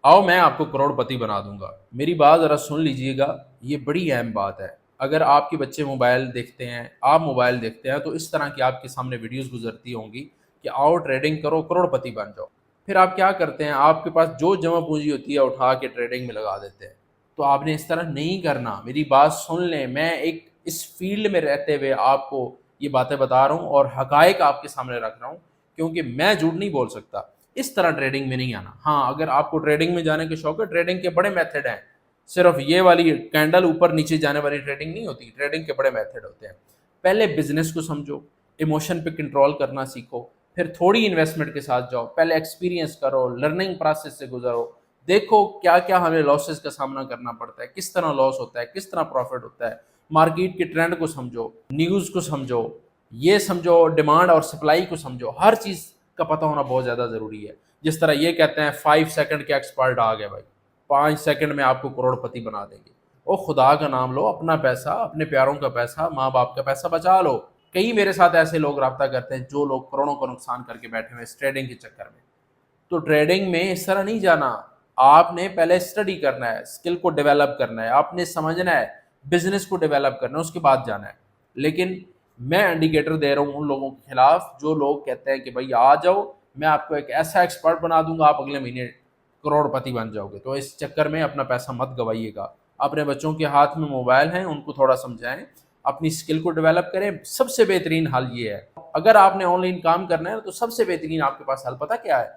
آؤ میں آپ کو کروڑپتی بنا دوں گا۔ میری بات ذرا سن لیجئے گا، یہ بڑی اہم بات ہے۔ اگر آپ کے بچے موبائل دیکھتے ہیں، آپ موبائل دیکھتے ہیں، تو اس طرح کی آپ کے سامنے ویڈیوز گزرتی ہوں گی کہ آؤ ٹریڈنگ کرو، کروڑپتی بن جاؤ۔ پھر آپ کیا کرتے ہیں، آپ کے پاس جو جمع پونجی ہوتی ہے اٹھا کے ٹریڈنگ میں لگا دیتے ہیں۔ تو آپ نے اس طرح نہیں کرنا، میری بات سن لیں۔ میں ایک اس فیلڈ میں رہتے ہوئے آپ کو یہ باتیں بتا رہا ہوں اور حقائق آپ کے سامنے رکھ رہا ہوں، کیونکہ میں جھوٹ نہیں بول سکتا۔ اس طرح ٹریڈنگ میں نہیں آنا۔ ہاں، اگر آپ کو ٹریڈنگ میں جانے کے شوق ہے، ٹریڈنگ کے بڑے میتھڈ ہیں۔ صرف یہ والی کینڈل اوپر نیچے جانے والی ٹریڈنگ نہیں ہوتی، ٹریڈنگ کے بڑے میتھڈ ہوتے ہیں۔ پہلے بزنس کو سمجھو، ایموشن پہ کنٹرول کرنا سیکھو، پھر تھوڑی انویسٹمنٹ کے ساتھ جاؤ، پہلے ایکسپیرینس کرو، لرننگ پروسیس سے گزرو، دیکھو کیا کیا ہمیں لاسز کا سامنا کرنا پڑتا ہے، کس طرح لاس ہوتا ہے، کس طرح پروفٹ ہوتا ہے، مارکیٹ کے ٹرینڈ کو سمجھو، نیوز کو سمجھو، یہ سمجھو ڈیمانڈ اور سپلائی کو سمجھو۔ ہر چیز کا پتہ ہونا بہت زیادہ ضروری ہے۔ جس طرح یہ کہتے ہیں 5 سیکنڈ کے ایکسپرٹ آ گئے بھائی، 5 سیکنڈ میں آپ کو کروڑپتی بنا دیں گے۔ او خدا کا نام لو، اپنا پیسہ، اپنے پیاروں کا پیسہ، ماں باپ کا پیسہ بچا لو۔ کئی میرے ساتھ ایسے لوگ رابطہ کرتے ہیں جو لوگ کروڑوں کا نقصان کر کے بیٹھے ہوئے اس ٹریڈنگ کے چکر میں۔ تو ٹریڈنگ میں اس طرح نہیں جانا۔ آپ نے پہلے اسٹڈی کرنا ہے، اسکل کو ڈیولپ کرنا ہے، آپ نے سمجھنا ہے، بزنس کو ڈیولپ کرنا ہے، اس کے بعد جانا ہے۔ لیکن میں انڈیکیٹر دے رہا ہوں ان لوگوں کے خلاف جو لوگ کہتے ہیں کہ بھائی آ جاؤ، میں آپ کو ایک ایسا ایکسپرٹ بنا دوں گا، آپ اگلے مہینے کروڑپتی بن جاؤ گے۔ تو اس چکر میں اپنا پیسہ مت گوائیے گا۔ اپنے بچوں کے ہاتھ میں موبائل ہیں، ان کو تھوڑا سمجھائیں، اپنی اسکل کو ڈیولپ کریں۔ سب سے بہترین حل یہ ہے، اگر آپ نے آن لائن کام کرنا ہے تو سب سے بہترین آپ کے پاس حل پتہ کیا ہے؟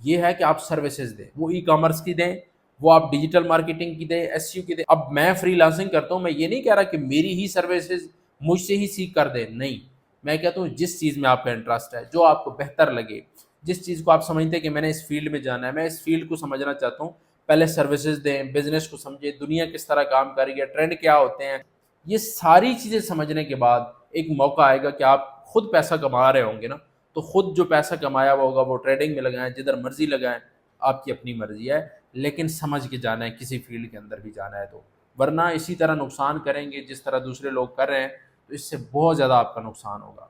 یہ ہے کہ آپ سروسز دیں، وہ ای کامرس کی دیں، وہ آپ ڈیجیٹل مارکیٹنگ کی دیں، ایس یو کی دیں۔ اب میں فری لانسنگ کرتا ہوں، میں یہ نہیں کہہ رہا کہ میری ہی سروسز مجھ سے ہی سیکھ کر دیں، نہیں۔ میں کہتا ہوں جس چیز میں آپ کا انٹرسٹ ہے، جو آپ کو بہتر لگے، جس چیز کو آپ سمجھتے ہیں کہ میں نے اس فیلڈ میں جانا ہے، میں اس فیلڈ کو سمجھنا چاہتا ہوں، پہلے سروسز دیں، بزنس کو سمجھیں، دنیا کس طرح کام کر رہی ہے، ٹرینڈ کیا ہوتے ہیں۔ یہ ساری چیزیں سمجھنے کے بعد ایک موقع آئے گا کہ آپ خود پیسہ کما رہے ہوں گے نا، تو خود جو پیسہ کمایا ہوا ہوگا وہ ٹریڈنگ میں لگائیں، جدھر مرضی لگائیں، آپ کی اپنی مرضی ہے، لیکن سمجھ کے جانا ہے، کسی فیلڈ کے اندر بھی جانا ہے تو۔ ورنہ اسی طرح نقصان کریں گے جس طرح دوسرے لوگ کر رہے ہیں، تو اس سے بہت زیادہ آپ کا نقصان ہوگا۔